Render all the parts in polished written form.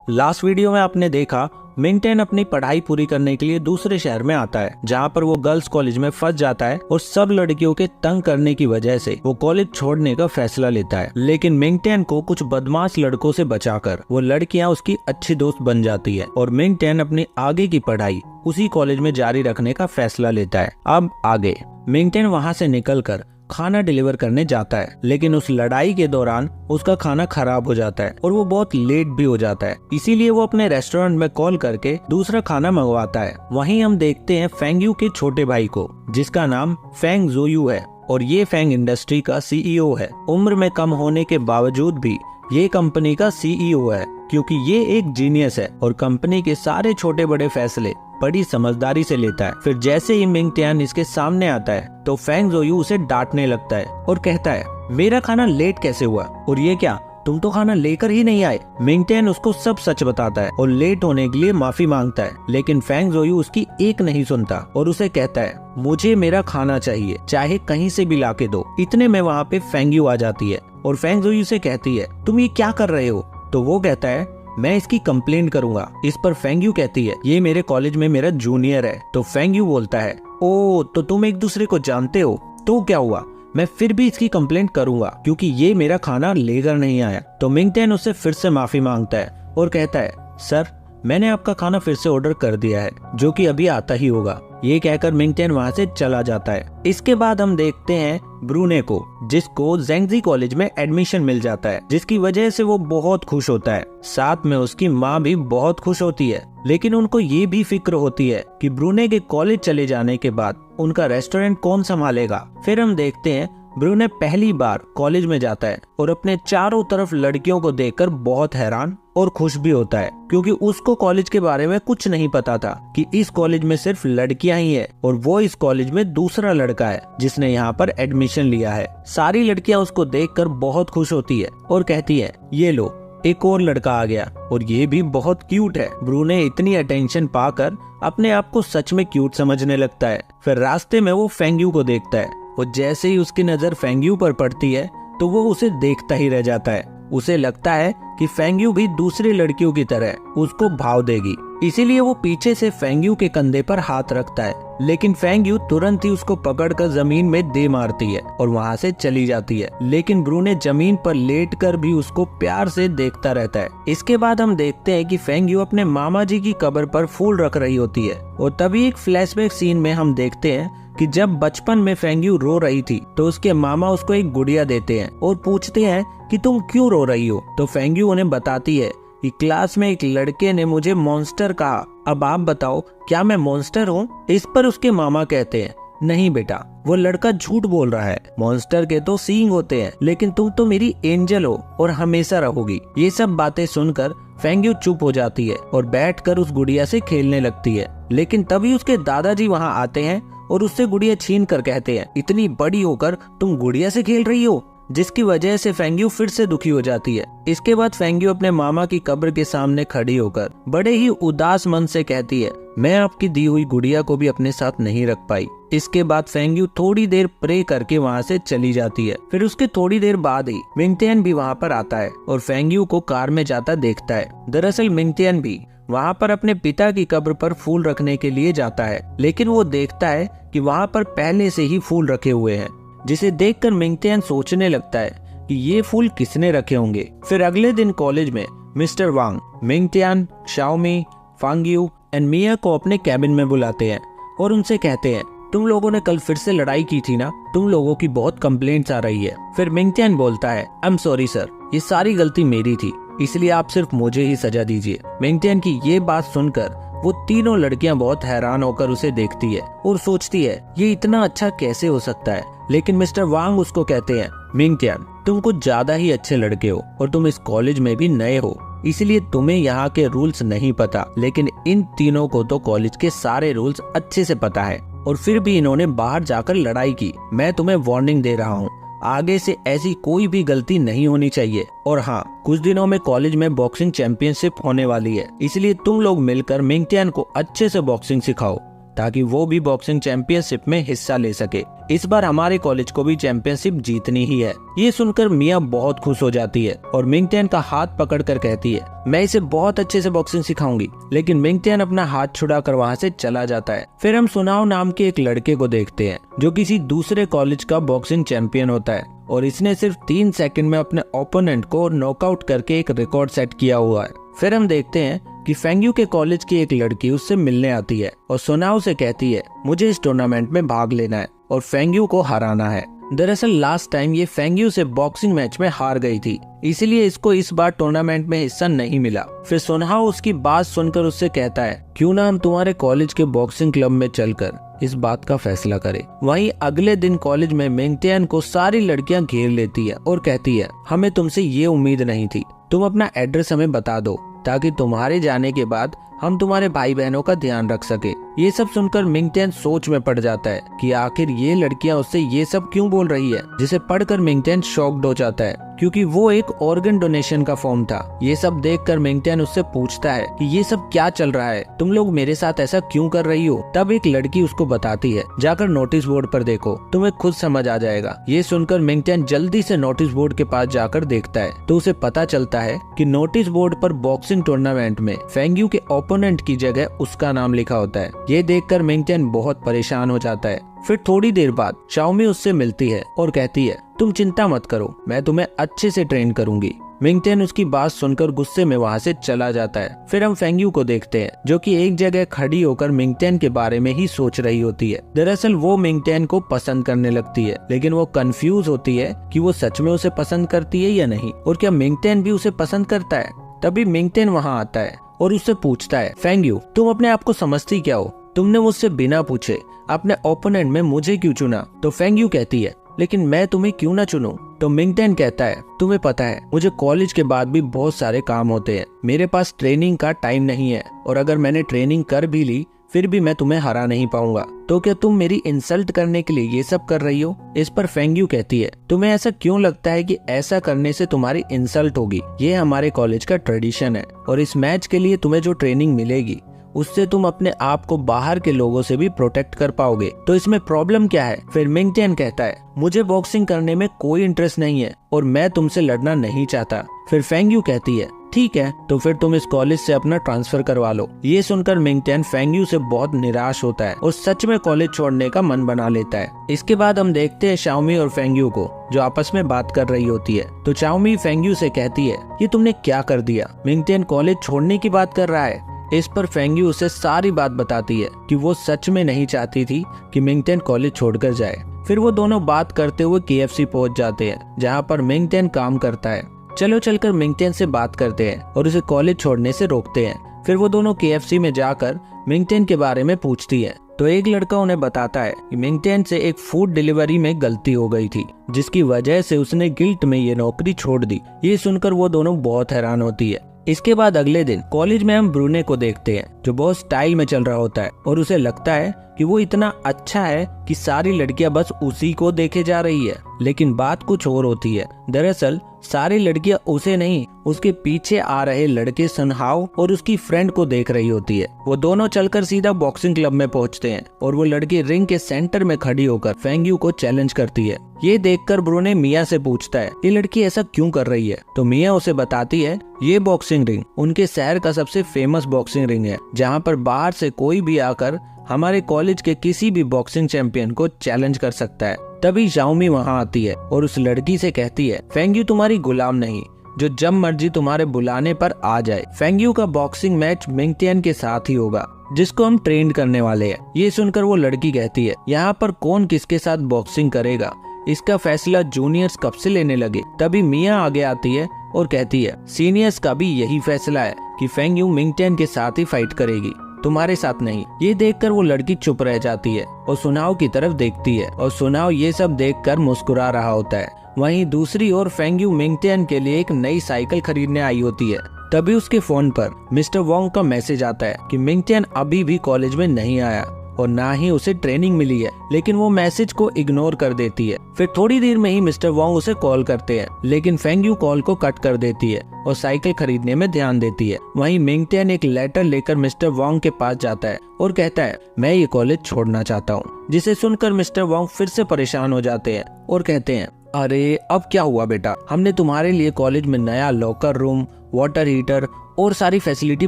Last video में आपने देखा मिंगटेन अपनी पढ़ाई पूरी करने के लिए दूसरे शहर में आता है, जहाँ पर वो गर्ल्स कॉलेज में फंस जाता है और सब लड़कियों के तंग करने की वजह से वो कॉलेज छोड़ने का फैसला लेता है। लेकिन मिंगटेन को कुछ बदमाश लड़कों से बचाकर वो लड़कियाँ उसकी अच्छी दोस्त बन जाती है और मिंगटेन अपनी आगे की पढ़ाई उसी कॉलेज में जारी रखने का फैसला लेता है। अब आगे मिंगटेन वहाँ से निकलकर खाना डिलीवर करने जाता है, लेकिन उस लड़ाई के दौरान उसका खाना खराब हो जाता है और वो बहुत लेट भी हो जाता है। इसीलिए वो अपने रेस्टोरेंट में कॉल करके दूसरा खाना मंगवाता है। वहीं हम देखते हैं फेंग यू के छोटे भाई को, जिसका नाम फेंग जोयू है और ये फेंग इंडस्ट्री का सीईओ है। उम्र में कम होने के बावजूद भी ये कंपनी का सीईओ है, क्योंकि ये एक जीनियस है और कंपनी के सारे छोटे बड़े फैसले बड़ी समझदारी से लेता है। फिर जैसे ही मिंगटेन इसके सामने आता है तो फेंग जोयू उसे डांटने लगता है और कहता है, मेरा खाना लेट कैसे हुआ और ये क्या, तुम तो खाना लेकर ही नहीं आए। मिंगटेन उसको सब सच बताता है और लेट होने के लिए माफी मांगता है, लेकिन फेंग जोयू उसकी एक नहीं सुनता और उसे कहता है, मुझे मेरा खाना चाहिए, चाहे कहीं से भी लाके दो। इतने में वहाँ पे फेंग यू आ जाती है और फेंग जोयू से कहती है, तुम ये क्या कर रहे हो? तो वो कहता है, मैं इसकी कंप्लेंट करूंगा। इस पर फेंग यू कहती है, ये मेरे कॉलेज में मेरा जूनियर है। तो फेंग यू बोलता है, ओ तो तुम एक दूसरे को जानते हो, तो क्या हुआ, मैं फिर भी इसकी कंप्लेंट करूंगा क्योंकि ये मेरा खाना लेकर नहीं आया। तो मिंगटेन उससे फिर से माफी मांगता है और कहता है, सर मैंने आपका खाना फिर से ऑर्डर कर दिया है, जो कि अभी आता ही होगा। ये कहकर मिंगटेन वहाँ से चला जाता है। इसके बाद हम देखते हैं ब्रूने को, जिसको ज़ेंगजी कॉलेज में एडमिशन मिल जाता है, जिसकी वजह से वो बहुत खुश होता है। साथ में उसकी माँ भी बहुत खुश होती है, लेकिन उनको ये भी फिक्र होती है कि ब्रूने के कॉलेज चले जाने के बाद उनका रेस्टोरेंट कौन संभालेगा। फिर हम देखते हैं ब्रूने पहली बार कॉलेज में जाता है और अपने चारों तरफ लड़कियों को देखकर बहुत हैरान और खुश भी होता है, क्योंकि उसको कॉलेज के बारे में कुछ नहीं पता था कि इस कॉलेज में सिर्फ लड़कियां ही है और वो इस कॉलेज में दूसरा लड़का है जिसने यहाँ पर एडमिशन लिया है। सारी लड़कियां उसको देखकर बहुत खुश होती है और कहती है, ये लो एक और लड़का आ गया और ये भी बहुत क्यूट है। ब्रूने इतनी अटेंशन पाकर अपने आप को सच में क्यूट समझने लगता है। फिर रास्ते में वो फेंग यू को देखता है और जैसे ही उसकी नजर फेंग यू पर पड़ती है तो वो उसे देखता ही रह जाता है। उसे लगता है कि फेंग यू भी दूसरी लड़कियों की तरह उसको भाव देगी, इसीलिए वो पीछे से फेंग यू के कंधे पर हाथ रखता है, लेकिन फेंग यू तुरंत ही उसको पकड़कर जमीन में दे मारती है और वहाँ से चली जाती है। लेकिन ब्रूने जमीन पर लेटकर भी उसको प्यार से देखता रहता है। इसके बाद हम देखते हैं कि फेंग यू अपने मामा जी की कब्र पर फूल रख रही होती है और तभी एक फ्लैशबैक सीन में हम देखते हैं कि जब बचपन में फेंग यू रो रही थी तो उसके मामा उसको एक गुड़िया देते हैं और पूछते हैं कि तुम क्यों रो रही हो। तो फेंग यू उन्हें बताती है कि क्लास में एक लड़के ने मुझे मॉन्स्टर कहा, अब आप बताओ क्या मैं मॉन्स्टर हूँ? इस पर उसके मामा कहते हैं, नहीं बेटा, वो लड़का झूठ बोल रहा है, मॉन्स्टर के तो सींग होते हैं, लेकिन तुम तो मेरी एंजल हो और हमेशा रहोगी। ये सब बातें सुनकर फेंग यू चुप हो जाती है और बैठकर उस गुड़िया से खेलने लगती है। लेकिन तभी उसके दादाजी वहाँ आते हैं और उससे गुड़िया छीन कर कहते हैं, इतनी बड़ी होकर तुम गुड़िया से खेल रही हो, जिसकी वजह से फेंग यू फिर से दुखी हो जाती है। इसके बाद फेंग यू अपने मामा की कब्र के सामने खड़ी होकर बड़े ही उदास मन से कहती है, मैं आपकी दी हुई गुड़िया को भी अपने साथ नहीं रख पाई। इसके बाद फेंग यू थोड़ी देर प्रे करके वहाँ से चली जाती है। फिर उसके थोड़ी देर बाद ही मिंगटेन भी वहाँ पर आता है और फेंग यू को कार में जाता देखता है। दरअसल मिंगटेन भी वहाँ पर अपने पिता की कब्र पर फूल रखने के लिए जाता है, लेकिन वो देखता है कि वहाँ पर पहले से ही फूल रखे हुए हैं, जिसे देखकर मिंगटेन सोचने लगता है कि ये फूल किसने रखे होंगे। फिर अगले दिन कॉलेज में mister Wang Mingten, Xiaomi, Feng Yu and Mia को अपने कैबिन में बुलाते हैं और उनसे कहते हैं, तुम लोगों ने कल फिर से लड़ाई की थी ना, तुम लोगों की बहुत कंप्लेंट्स आ रही है। फिर मिंगटेन बोलता है, आई एम सॉरी सर, ये सारी गलती मेरी थी, इसलिए आप सिर्फ मुझे ही सजा दीजिए। मिंगटेन की ये बात सुनकर वो तीनों लड़कियां बहुत हैरान होकर उसे देखती है और सोचती है, ये इतना अच्छा कैसे हो सकता है। लेकिन मिस्टर वांग उसको कहते हैं, मिंगटेन तुम कुछ ज्यादा ही अच्छे लड़के हो और तुम इस कॉलेज में भी नए हो, इसलिए तुम्हें यहाँ के रूल्स नहीं पता, लेकिन इन तीनों को तो कॉलेज के सारे रूल्स अच्छे से पता है और फिर भी इन्होंने बाहर जाकर लड़ाई की। मैं तुम्हें वार्निंग दे रहा हूँ, आगे से ऐसी कोई भी गलती नहीं होनी चाहिए। और हाँ, कुछ दिनों में कॉलेज में बॉक्सिंग चैंपियनशिप होने वाली है, इसलिए तुम लोग मिलकर मिंगटेन को अच्छे से बॉक्सिंग सिखाओ ताकि वो भी बॉक्सिंग चैंपियनशिप में हिस्सा ले सके। इस बार हमारे कॉलेज को भी चैंपियनशिप जीतनी ही है। ये सुनकर मिया बहुत खुश हो जाती है और मिंगटियन का हाथ पकड़कर कहती है, मैं इसे बहुत अच्छे से बॉक्सिंग सिखाऊंगी। लेकिन मिंगटियन अपना हाथ छुड़ाकर वहाँ से चला जाता है। फिर हम सुनाओ नाम के एक लड़के को देखते हैं जो किसी दूसरे कॉलेज का बॉक्सिंग चैंपियन होता है और इसने सिर्फ 3 सेकंड में अपने ओपोनेंट को नॉकआउट करके एक रिकॉर्ड सेट किया हुआ है। फिर हम देखते हैं कि फेंग्यू के कॉलेज की एक लड़की उससे मिलने आती है और सुनाओ से कहती है, मुझे इस टूर्नामेंट में भाग लेना है और फेंग्यू को हराना है। दरअसल लास्ट टाइम ये फेंग्यू से बॉक्सिंग मैच में हार गई थी, इसलिए इसको इस बार टूर्नामेंट में हिस्सा नहीं मिला। फिर सुनहाओ उसकी बात सुनकर उससे कहता है, क्यों ना हम तुम्हारे कॉलेज के बॉक्सिंग क्लब में चलकर इस बात का फैसला करें। वहीं अगले दिन कॉलेज में मिंगटियन को सारी लड़कियां घेर लेती है और कहती है, हमें तुमसे ये उम्मीद नहीं थी, तुम अपना एड्रेस हमें बता दो ताकि तुम्हारे जाने के बाद हम तुम्हारे भाई बहनों का ध्यान रख सके। ये सब सुनकर मिंगटियन सोच में पड़ जाता है कि आखिर ये लड़कियां उससे ये सब क्यों बोल रही है, जिसे पढ़कर मिंगटियन शॉक्ड हो जाता है क्योंकि वो एक ऑर्गन डोनेशन का फॉर्म था। ये सब देखकर मिंगटियन उससे पूछता है कि ये सब क्या चल रहा है, तुम लोग मेरे साथ ऐसा क्यों कर रही हो। तब एक लड़की उसको बताती है, जाकर नोटिस बोर्ड पर देखो, तुम्हें खुद समझ आ जाएगा। ये सुनकर मिंगटियन जल्दी से नोटिस बोर्ड के पास जाकर देखता है तो उसे पता चलता है कि नोटिस बोर्ड पर बॉक्सिंग टूर्नामेंट में फेंग्यू के ओपोनेंट की जगह उसका नाम लिखा होता है। ये देखकर मिंगटियन बहुत परेशान हो जाता है। फिर थोड़ी देर बाद शाओमी उससे मिलती है और कहती है, तुम चिंता मत करो, मैं तुम्हें अच्छे से ट्रेन करूंगी। मिंगटियन उसकी बात सुनकर गुस्से में वहाँ से चला जाता है। फिर हम फेंग्यू को देखते हैं जो कि एक जगह खड़ी होकर मिंगटियन के बारे में ही सोच रही होती है। दरअसल वो मिंगटियन को पसंद करने लगती है, लेकिन वो कंफ्यूज होती है कि वो सच में उसे पसंद करती है या नहीं, और क्या मिंगटियन भी उसे पसंद करता है। तभी मिंगटियन वहाँ आता है और उससे पूछता है, फेंग्यू तुम अपने आप को समझती क्या हो, तुमने मुझसे बिना पूछे अपने ओपोनेंट में मुझे क्यों चुना। तो फेंग्यू कहती है, लेकिन मैं तुम्हें क्यों ना चुनूं। तो मिंगटियन कहता है, तुम्हें पता है मुझे कॉलेज के बाद भी बहुत सारे काम होते हैं, मेरे पास ट्रेनिंग का टाइम नहीं है, और अगर मैंने ट्रेनिंग कर भी ली फिर भी मैं तुम्हें हरा नहीं पाऊंगा। तो क्या तुम मेरी इंसल्ट करने के लिए ये सब कर रही हो। इस पर फेंग्यू कहती है, तुम्हें ऐसा क्यों लगता है कि ऐसा करने से तुम्हारी इंसल्ट होगी। ये हमारे कॉलेज का ट्रेडिशन है और इस मैच के लिए तुम्हें जो ट्रेनिंग मिलेगी उससे तुम अपने आप को बाहर के लोगों से भी प्रोटेक्ट कर पाओगे, तो इसमें प्रॉब्लम क्या है। फिर मिंगटियन कहता है, मुझे बॉक्सिंग करने में कोई इंटरेस्ट नहीं है और मैं तुमसे लड़ना नहीं चाहता। फिर फेंग्यू कहती है, ठीक है तो फिर तुम इस कॉलेज से अपना ट्रांसफर करवा लो। ये सुनकर मिंगटियन फेंग्यू से बहुत निराश होता है और सच में कॉलेज छोड़ने का मन बना लेता है। इसके बाद हम देखते हैं शाओमी और फेंग्यू को जो आपस में बात कर रही होती है। तो शाओमी फेंग्यू से कहती है, ये तुमने क्या कर दिया, मिंगटियन कॉलेज छोड़ने की बात कर रहा है। इस पर फेंग्यू उसे सारी बात बताती है कि वो सच में नहीं चाहती थी कि मिंगटियन कॉलेज छोड़कर जाए। फिर वो दोनों बात करते हुए KFC पहुंच जाते हैं जहां पर मिंगटियन काम करता है। चलो चलकर मिंगटियन से बात करते हैं और उसे कॉलेज छोड़ने से रोकते हैं। फिर वो दोनों KFC में जाकर मिंगटियन के बारे में पूछती है तो एक लड़का उन्हें बताता है कि मिंगटियन से एक फूड डिलीवरी में गलती हो गई थी जिसकी वजह से उसने गिल्ट में ये नौकरी छोड़ दी। ये सुनकर वो दोनों बहुत हैरान होती है। इसके बाद अगले दिन कॉलेज में हम ब्रूने को देखते हैं जो बहुत स्टाइल में चल रहा होता है और उसे लगता है कि वो इतना अच्छा है कि सारी लड़कियां बस उसी को देखे जा रही है। लेकिन बात कुछ और होती है। दरअसल सारी लड़कियां उसे नहीं, उसके पीछे आ रहे लड़के सुनहाओ और उसकी फ्रेंड को देख रही होती है। वो दोनों चलकर सीधा बॉक्सिंग क्लब में पहुंचते हैं और वो लड़की रिंग के सेंटर में खड़ी होकर फेंग्यू को चैलेंज करती है। ये देखकर ब्रूने मिया से पूछता है, ये लड़की ऐसा क्यों कर रही है। तो मिया उसे बताती है, ये बॉक्सिंग रिंग उनके शहर का सबसे फेमस बॉक्सिंग रिंग है जहाँ पर बाहर से कोई भी आकर हमारे कॉलेज के किसी भी बॉक्सिंग चैंपियन को चैलेंज कर सकता है। तभी शाओमी वहाँ आती है और उस लड़की से कहती है, फेंग्यू तुम्हारी गुलाम नहीं जो जब मर्जी तुम्हारे बुलाने पर आ जाए। फेंग्यू का बॉक्सिंग मैच मिंगटियन के साथ ही होगा जिसको हम ट्रेन करने वाले हैं। ये सुनकर वो लड़की कहती है, यहाँ पर कौन किसके साथ बॉक्सिंग करेगा इसका फैसला जूनियर्स कब से लेने लगे। तभी मिया आगे आती है और कहती है, सीनियर्स का भी यही फैसला है कि फेंग्यू मिंगटियन के साथ ही फाइट करेगी, तुम्हारे साथ नहीं। ये देखकर वो लड़की चुप रह जाती है और सुनाओ की तरफ देखती है और सुनाओ ये सब देखकर मुस्कुरा रहा होता है। वहीं दूसरी ओर फेंग्यू मिंगटियन के लिए एक नई साइकिल खरीदने आई होती है। तभी उसके फोन पर मिस्टर वोंग का मैसेज आता है कि मिंगटियन अभी भी कॉलेज में नहीं आया और ना ही उसे ट्रेनिंग मिली है, लेकिन वो मैसेज को इग्नोर कर देती है। फिर थोड़ी देर में ही मिस्टर वोंग उसे कॉल करते हैं, लेकिन फेंग यू कॉल को कट कर देती है और साइकिल खरीदने में ध्यान देती है। वहीं मिंगटियन एक लेटर लेकर मिस्टर वोंग के पास जाता है और कहता है मैं ये कॉलेज छोड़ना चाहता हूँ, जिसे सुनकर मिस्टर वोंग फिर से परेशान हो जाते हैं और कहते हैं अरे अब क्या हुआ बेटा, हमने तुम्हारे लिए कॉलेज में नया लॉकर रूम, वाटर हीटर और सारी फैसिलिटी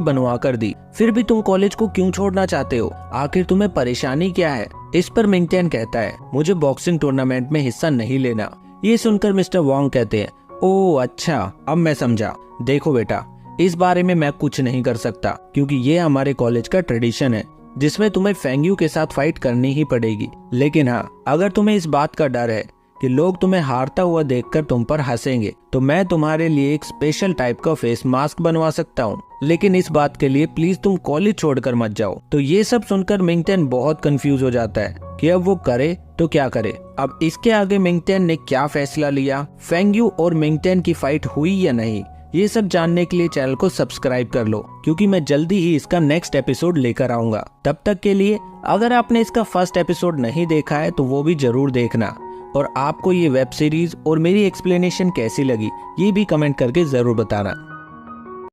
बनवा कर दी, फिर भी तुम कॉलेज को क्यों छोड़ना चाहते हो? आखिर तुम्हें परेशानी क्या है? इस पर मिंगटियन कहता है मुझे बॉक्सिंग टूर्नामेंट में हिस्सा नहीं लेना। ये सुनकर मिस्टर वोंग कहते हैं ओह अच्छा, अब मैं समझा। देखो बेटा, इस बारे में मैं कुछ नहीं कर सकता क्योंकि ये हमारे कॉलेज का ट्रेडिशन है जिसमें तुम्हें फेंग यू के साथ फाइट करनी ही पड़ेगी। लेकिन हाँ, अगर तुम्हें इस बात का डर है कि लोग तुम्हें हारता हुआ देखकर तुम पर हंसेंगे, तो मैं तुम्हारे लिए एक स्पेशल टाइप का फेस मास्क बनवा सकता हूँ, लेकिन इस बात के लिए प्लीज तुम कॉलेज छोड़कर मत जाओ। तो ये सब सुनकर मिंगटियन बहुत कंफ्यूज हो जाता है कि अब वो करे तो क्या करे। अब इसके आगे मिंगटियन ने क्या फैसला लिया, फेंग यू और मिंगटियन की फाइट हुई या नहीं, ये सब जानने के लिए चैनल को सब्सक्राइब कर लो, क्योंकि मैं जल्दी ही इसका नेक्स्ट एपिसोड लेकर आऊंगा। तब तक के लिए अगर आपने इसका फर्स्ट एपिसोड नहीं देखा है तो वो भी जरूर देखना, और आपको ये वेब सीरीज और मेरी एक्सप्लेनेशन कैसी लगी ये भी कमेंट करके जरूर बताना।